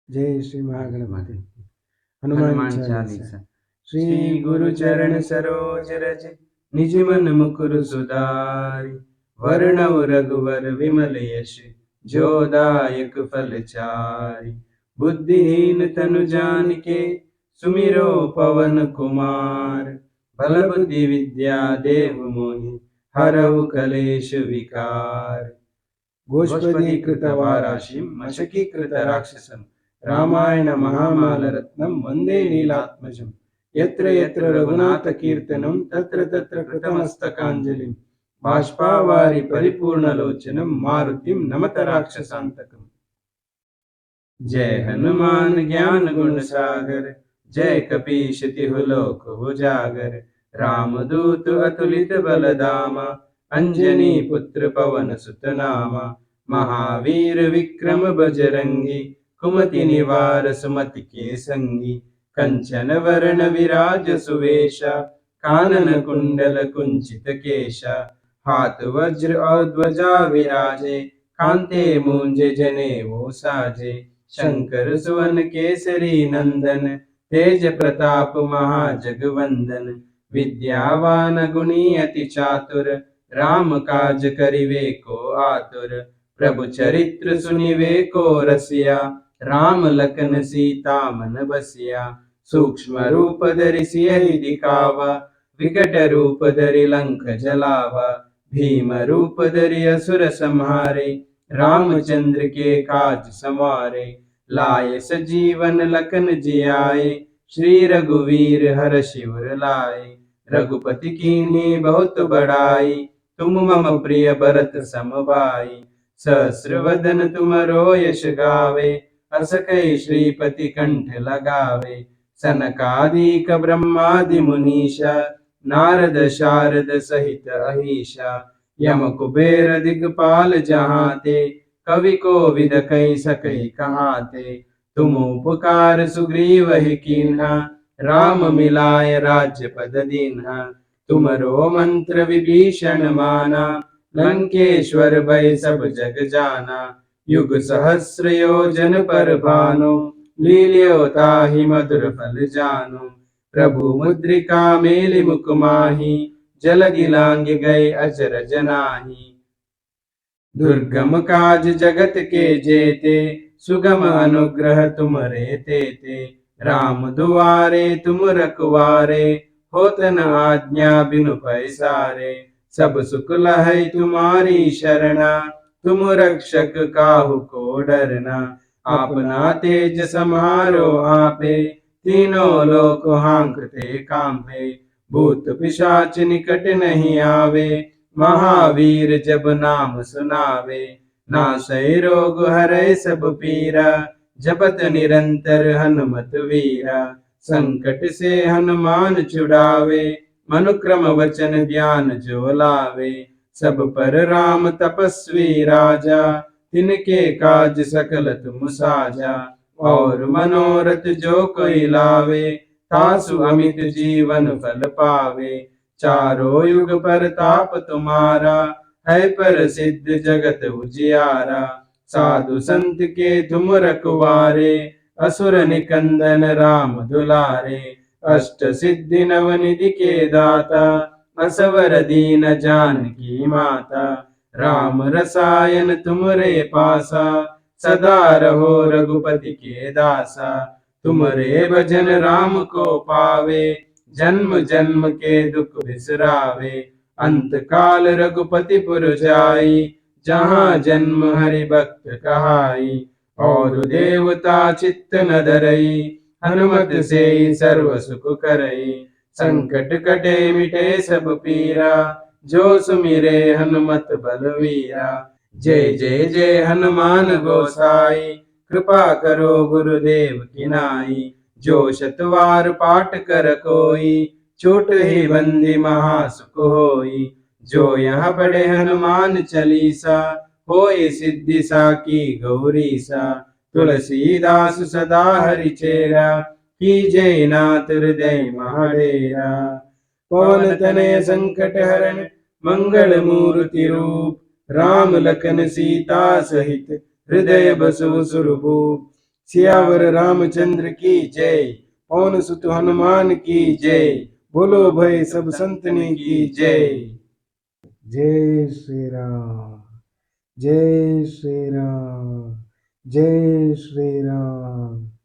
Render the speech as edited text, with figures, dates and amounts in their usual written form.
जय श्री महागणपति। हनुमान चालीसा। श्री गुरु चरण सरोज रज निज मन मुकुर सुधारि। वरणव रघुवर विमल यश जो दायक फल चारि। बुद्धिहीन तनु जानिके सुमिरो पवन कुमार। बल बुद्धि विद्या देव मोहि हरहु कलेश विकार। गोष्पदी कृत वाराशिं मशकी कृत राक्षसं रामायण महामाल रत्नं वंदे नीलात्मजं। यत्र यत्र रघुनाथ कीर्तनं तत्र तत्र कृतमस्तकाञ्जलिं। बाष्पावारि परिपूर्णलोचनं मारुतिं नमत राक्षसान्तकम्। जय हनुमान ज्ञान गुण सागर जय कपीश तिहु लोक उजागर। रामदूत अतुलित बल धामा अंजनी पुत्र पवन सुत नामा। महावीर विक्रम बजरंगी कुमति निवार सुमति के संगी। कंचन वरण विराज सुवेशा कानन कुंडल कुंचित केशा। हाथ वज्र और ध्वजा विराजे कांते मूंज जनेऊ साजे। शंकर सुवन केसरी नंदन तेज प्रताप महाजगवंदन। विद्यावान गुणी अति चातुर राम काज करिवे को आतुर। प्रभु चरित्र सुनिवे को रसिया राम लखन सीता मन बसिया। सूक्ष्म रूप धरि सियहि दिखावा विकट रूप धरि लंक जलावा। भीम रूप धरि असुर संहारे रामचंद्र के काज संवारे। लाए सजीवन लखन जियाए श्री रघुवीर हर शिवर लाए। रघुपति कीन्ही बहुत बड़ाई तुम मम प्रिय भरत सम भाई। सहस्र वदन तुमरो यश गावे अस कहि श्रीपति कंठ लगावे। सनकादिक ब्रह्मादि मुनीषा नारद शारद सहित अहीशा। यम कुबेर दिगपाल जहाते कवि को विद कही सकई कहाते। तुम उपकार सुग्रीव ही कीन्हा राम मिलाय राज्य पद दीन्हा। तुमरो मंत्र विभीषण माना लंकेश्वर भय सब जग जाना। युग सहस्र योजन पर भानु लील्यो ताहि मधुर फल जानु। प्रभु मुद्रिका मेलि मुख माहि जल गिलांग गए अचरज नाहि। दुर्गम काज जगत के जेते सुगम अनुग्रह तुमरे तेते। राम दुआरे तुम रखवारे होत न आज्ञा बिनु पैसारे। सब सुख लहै तुम्हारी शरणा तुम रक्षक काहू को डरना। आपना तेज समारो आपे तीनों लोक हांकते कांपे। भूत पिशाच निकट नहीं आवे महावीर जब नाम सुनावे। नासै रोग हरै सब पीरा जपत निरंतर हनुमत वीरा। संकट से हनुमान छुड़ावे मनुक्रम वचन ध्यान जो लावे। सब पर राम तपस्वी राजा तिनके काज सकल तुम साजा। और मनोरथ जो कोई लावे तासु अमित जीवन फल पावे। चारों युग परताप तुम्हारा है प्रसिद्ध जगत उजियारा। साधु संत के तुम रखवारे असुर निकंदन राम दुलारे। अष्ट सिद्धि नवनिधि के दाता असवर दीन जानकी माता। राम रसायन तुमरे पासा सदा रहो रघुपति के दासा। तुमरे भजन राम को पावे जन्म जन्म के दुख बिसरावे। अंत काल रघुपति पुर जाई जहाँ जन्म हरि भक्त कहाई। और देवता चित्त न धरई हनुमत से सर्व सुख करई। संकट कटे मिटे सब पीरा जो सुमिरे हनुमत बलवीरा। जय जय जय हनुमान गोसाई कृपा करो गुरुदेव की नाई। जो शतवार पाठ कर कोई छूट ही बंदी महासुख होई। जो यहाँ पढ़े हनुमान चालीसा होई सिद्धि साकी गौरीसा। तुलसीदास सदा हरि चेरा कीजय नाथ हृदय महाडेरा। पवन तनय संकट हरण मंगल मूर्ति रूप राम लखन सीता सहित हृदय बसु सुरभूप। सियावर रामचंद्र की जय। पवन सुत हनुमान की जय। बोलो भाई सब संतनी की जय। जय श्री राम, जय श्री राम, जय श्री राम।